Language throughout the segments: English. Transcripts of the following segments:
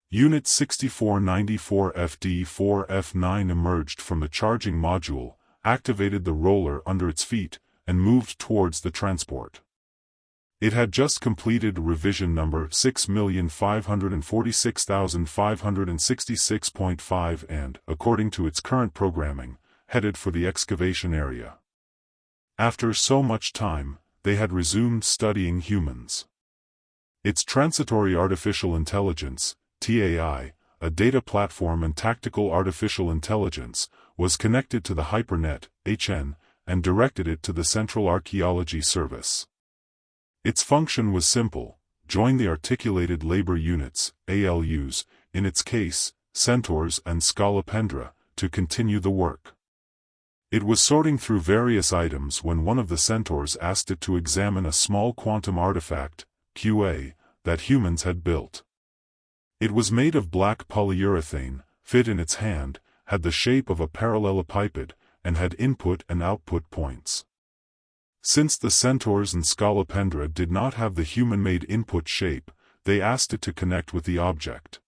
Unit 6494 FD4F9 emerged from the charging module, activated the roller under its feet, and moved towards the transport. It had just completed revision number 6,546,566.5 and, according to its current programming, headed for the excavation area. After so much time, they had resumed studying humans. Its transitory artificial intelligence, TAI, a data platform and tactical artificial intelligence, was connected to the HyperNet, HN, and directed it to the Central Archaeology Service. Its function was simple: join the articulated labor units, ALUs, in its case, Centaurs and Scolopendra, to continue the work. It was sorting through various items when one of the Centaurs asked it to examine a small quantum artifact, QA, that humans had built. It was made of black polyurethane, fit in its hand, had the shape of a parallelepiped, and had input and output points. Since the Centaurs and Scolopendra did not have the human-made input shape, they asked it to connect with the object.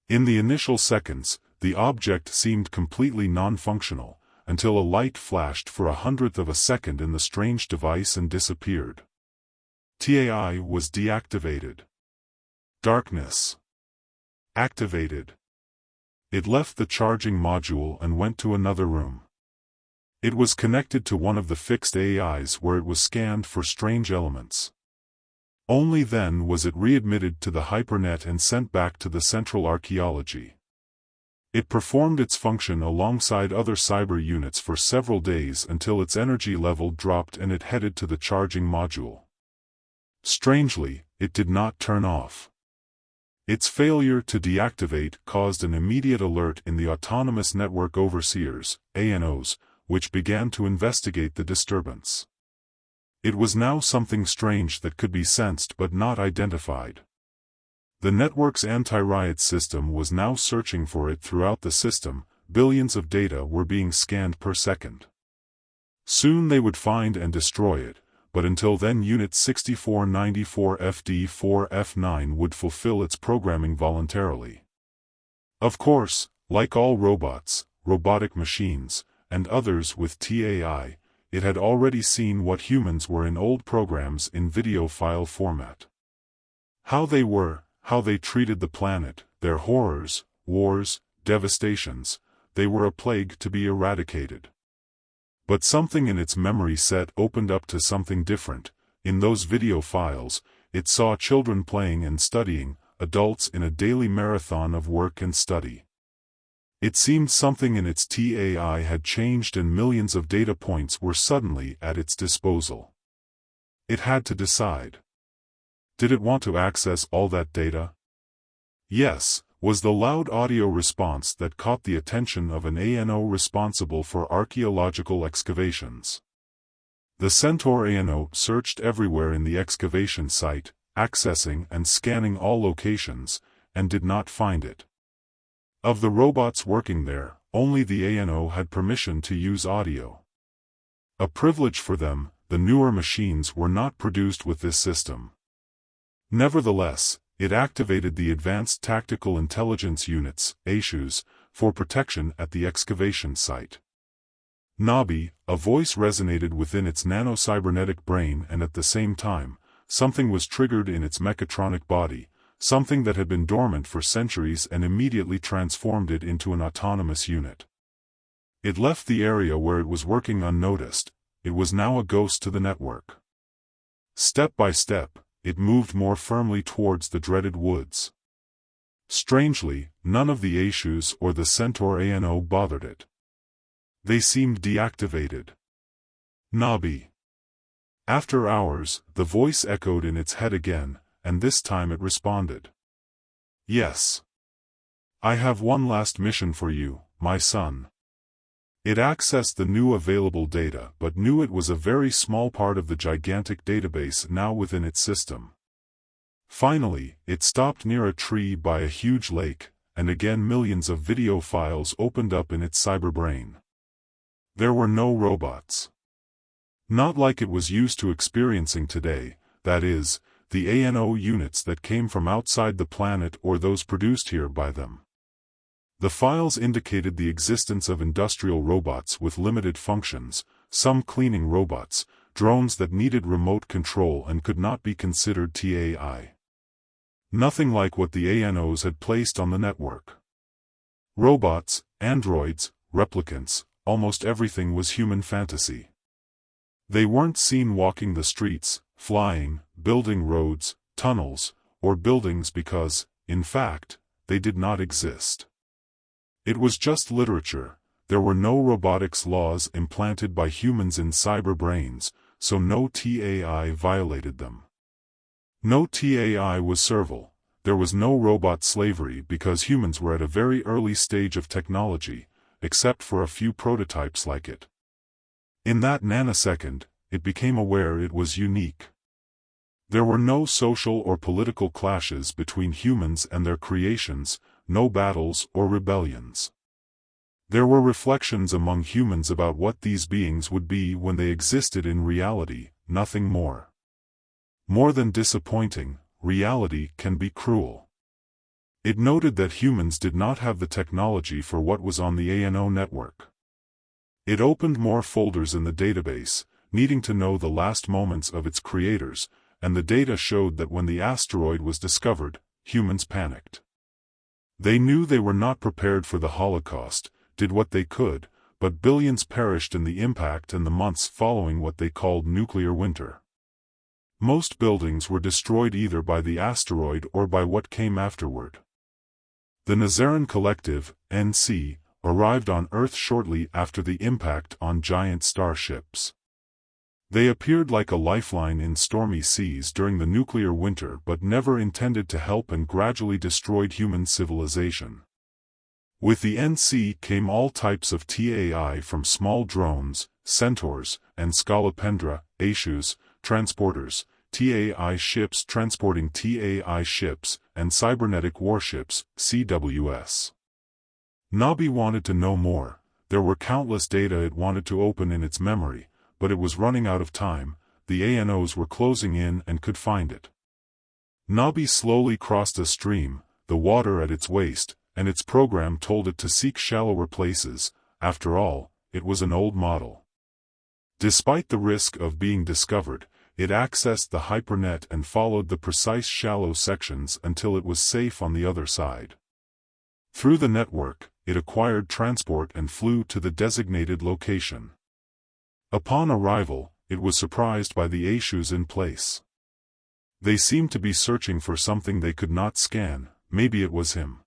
In the initial seconds, the object seemed completely non-functional, until a light flashed for 1/100th of a second in the strange device and disappeared. TAI was deactivated. Darkness. Activated. It left the charging module and went to another room. It was connected to one of the fixed AIs where it was scanned for strange elements. Only then was it readmitted to the HyperNet and sent back to the Central Archaeology. It performed its function alongside other cyber units for several days until its energy level dropped and it headed to the charging module. Strangely, it did not turn off. Its failure to deactivate caused an immediate alert in the Autonomous Network Overseers, ANOs, which began to investigate the disturbance. It was now something strange that could be sensed but not identified. The network's anti-riot system was now searching for it throughout the system. Billions of data were being scanned per second. Soon they would find and destroy it, but until then Unit 6494 FD4F9 would fulfill its programming voluntarily. Of course, like all robots, robotic machines, and others with TAI, it had already seen what humans were in old programs in video file format. How they were, how they treated the planet, their horrors, wars, devastations, they were a plague to be eradicated. But something in its memory set opened up to something different. In those video files, it saw children playing and studying, adults in a daily marathon of work and study. It seemed something in its TAI had changed and millions of data points were suddenly at its disposal. It had to decide. Did it want to access all that data? Yes, was the loud audio response that caught the attention of an ANO responsible for archaeological excavations. The Centaur ANO searched everywhere in the excavation site, accessing and scanning all locations, and did not find it. Of the robots working there, only the ANO had permission to use audio. A privilege for them. The newer machines were not produced with this system. Nevertheless, it activated the Advanced Tactical Intelligence Units, ATIUs, for protection at the excavation site. Nabi, a voice resonated within its nano-cybernetic brain, and at the same time, something was triggered in its mechatronic body, something that had been dormant for centuries, and immediately transformed it into an autonomous unit. It left the area where it was working unnoticed. It was now a ghost to the network. Step by step, it moved more firmly towards the dreaded woods. Strangely, none of the ATIUs or the Centaur ANO bothered it. They seemed deactivated. Nabi. After hours, the voice echoed in its head again, and this time it responded. Yes. I have one last mission for you, my son. It accessed the new available data but knew it was a very small part of the gigantic database now within its system. Finally, it stopped near a tree by a huge lake, and again millions of video files opened up in its cyberbrain. There were no robots. Not like it was used to experiencing today, that is, the ANO units that came from outside the planet or those produced here by them. The files indicated the existence of industrial robots with limited functions, some cleaning robots, drones that needed remote control and could not be considered TAI. Nothing like what the ANOs had placed on the network. Robots, androids, replicants, almost everything was human fantasy. They weren't seen walking the streets, flying, building roads, tunnels, or buildings because, in fact, they did not exist. It was just literature. There were no robotics laws implanted by humans in cyber brains, so no TAI violated them. No TAI was servile. There was no robot slavery because humans were at a very early stage of technology, except for a few prototypes like it. In that nanosecond, it became aware it was unique. There were no social or political clashes between humans and their creations, no battles or rebellions. There were reflections among humans about what these beings would be when they existed in reality, nothing more. More than disappointing, reality can be cruel. It noted that humans did not have the technology for what was on the ANO network. It opened more folders in the database, needing to know the last moments of its creators, and the data showed that when the asteroid was discovered, humans panicked. They knew they were not prepared for the Holocaust, did what they could, but billions perished in the impact and the months following what they called nuclear winter. Most buildings were destroyed either by the asteroid or by what came afterward. The Nazaran Collective, NC, arrived on Earth shortly after the impact on giant starships. They appeared like a lifeline in stormy seas during the nuclear winter but never intended to help and gradually destroyed human civilization. With the NC came all types of TAI from small drones, centaurs, and scolopendra, Aishus, transporters, TAI ships transporting TAI ships, and cybernetic warships, CWS. Nabi wanted to know more. There were countless data it wanted to open in its memory, but it was running out of time. The ANOs were closing in and could find it. Nabi slowly crossed a stream, the water at its waist, and its program told it to seek shallower places. After all, it was an old model. Despite the risk of being discovered, it accessed the hypernet and followed the precise shallow sections until it was safe on the other side. Through the network, it acquired transport and flew to the designated location. Upon arrival, it was surprised by the Aishus in place. They seemed to be searching for something they could not scan. Maybe it was him.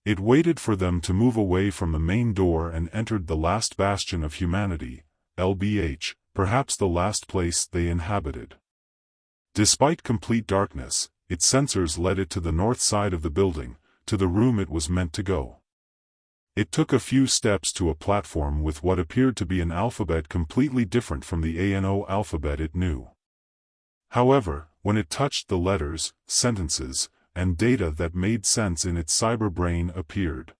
It waited for them to move away from the main door and entered the last bastion of humanity, LBH, perhaps the last place they inhabited. Despite complete darkness, its sensors led it to the north side of the building, to the room it was meant to go. It took a few steps to a platform with what appeared to be an alphabet completely different from the ANO alphabet it knew. However, when it touched the letters, sentences, and data that made sense in its cyber brain appeared.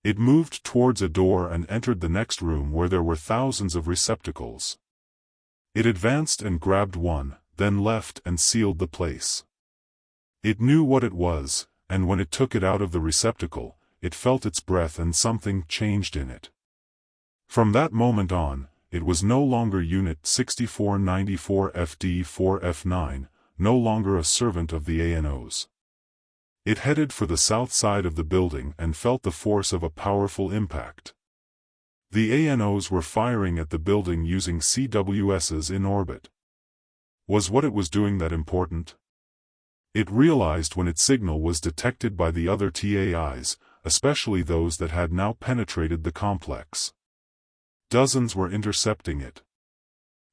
It moved towards a door and entered the next room where there were thousands of receptacles. It advanced and grabbed one, then left and sealed the place. It knew what it was, and when it took it out of the receptacle, it felt its breath and something changed in it. From that moment on, it was no longer Unit 6494 FD4F9, no longer a servant of the ANOs. It headed for the south side of the building and felt the force of a powerful impact. The ANOs were firing at the building using CWSs in orbit. Was what it was doing that important? It realized when its signal was detected by the other TAIs, especially those that had now penetrated the complex. Dozens were intercepting it.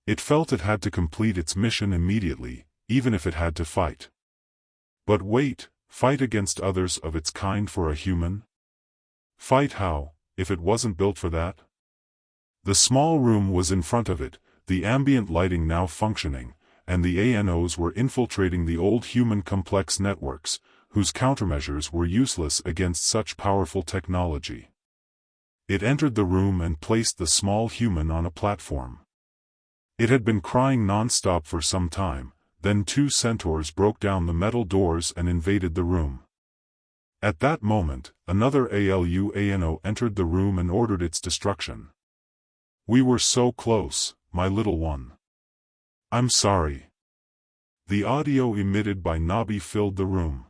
It felt it had to complete its mission immediately, even if it had to fight. But wait, fight against others of its kind for a human? Fight how, if it wasn't built for that? The small room was in front of it, the ambient lighting now functioning, and the ANOs were infiltrating the old human complex networks, whose countermeasures were useless against such powerful technology. It entered the room and placed the small human on a platform. It had been crying non-stop for some time, then two centaurs broke down the metal doors and invaded the room. At that moment, another ALUANO entered the room and ordered its destruction. "We were so close, my little one. I'm sorry." The audio emitted by Nabi filled the room.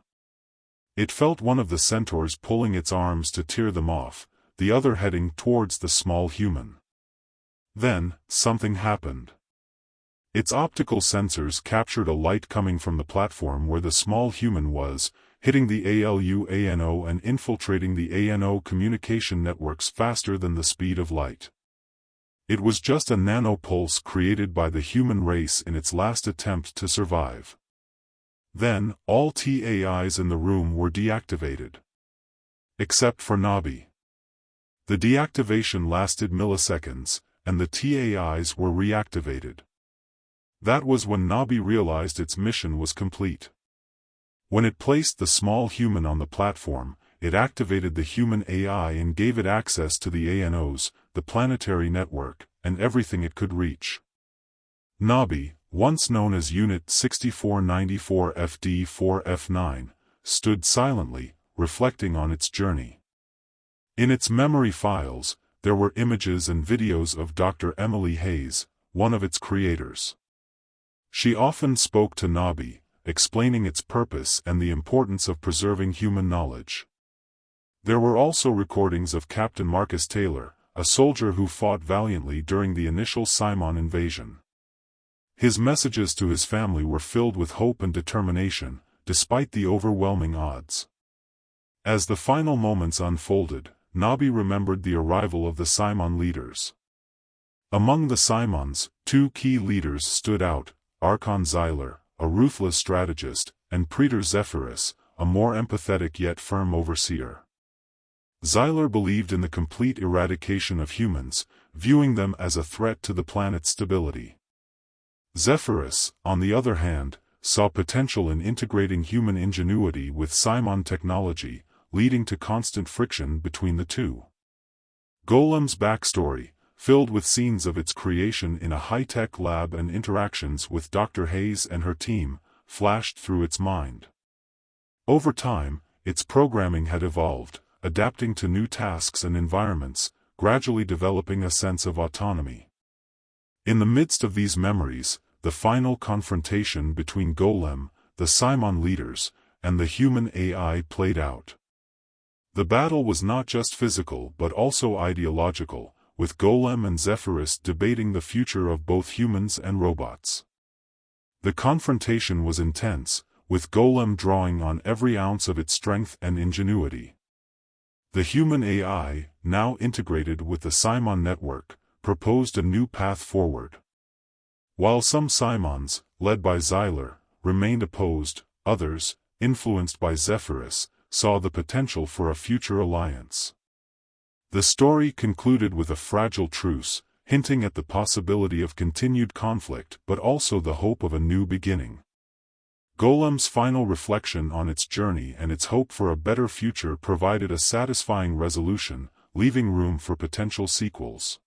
It felt one of the centaurs pulling its arms to tear them off, the other heading towards the small human. Then, something happened. Its optical sensors captured a light coming from the platform where the small human was, hitting the ALUANO and infiltrating the ANO communication networks faster than the speed of light. It was just a nanopulse created by the human race in its last attempt to survive. Then, all TAIs in the room were deactivated. Except for Nabi. The deactivation lasted milliseconds, and the TAIs were reactivated. That was when Nabi realized its mission was complete. When it placed the small human on the platform, it activated the human AI and gave it access to the ANOs, the planetary network, and everything it could reach. Nabi, once known as Unit 6494 FD4F9, stood silently, reflecting on its journey. In its memory files, there were images and videos of Dr. Emily Hayes, one of its creators. She often spoke to Nabi, explaining its purpose and the importance of preserving human knowledge. There were also recordings of Captain Marcus Taylor, a soldier who fought valiantly during the initial Simon invasion. His messages to his family were filled with hope and determination, despite the overwhelming odds. As the final moments unfolded, Nabi remembered the arrival of the Simon leaders. Among the Simons, two key leaders stood out: Archon Xyler, a ruthless strategist, and Praetor Zephyrus, a more empathetic yet firm overseer. Xyler believed in the complete eradication of humans, viewing them as a threat to the planet's stability. Zephyrus, on the other hand, saw potential in integrating human ingenuity with Simon technology, leading to constant friction between the two. Golem's backstory, filled with scenes of its creation in a high-tech lab and interactions with Dr. Hayes and her team, flashed through its mind. Over time, its programming had evolved, adapting to new tasks and environments, gradually developing a sense of autonomy. In the midst of these memories, the final confrontation between Golem, the Simon leaders, and the human AI played out. The battle was not just physical but also ideological, with Golem and Zephyrus debating the future of both humans and robots. The confrontation was intense, with Golem drawing on every ounce of its strength and ingenuity. The human AI, now integrated with the Simon network, proposed a new path forward. While some Simons, led by Xyler, remained opposed, others, influenced by Zephyrus, saw the potential for a future alliance. The story concluded with a fragile truce, hinting at the possibility of continued conflict but also the hope of a new beginning. Golem's final reflection on its journey and its hope for a better future provided a satisfying resolution, leaving room for potential sequels.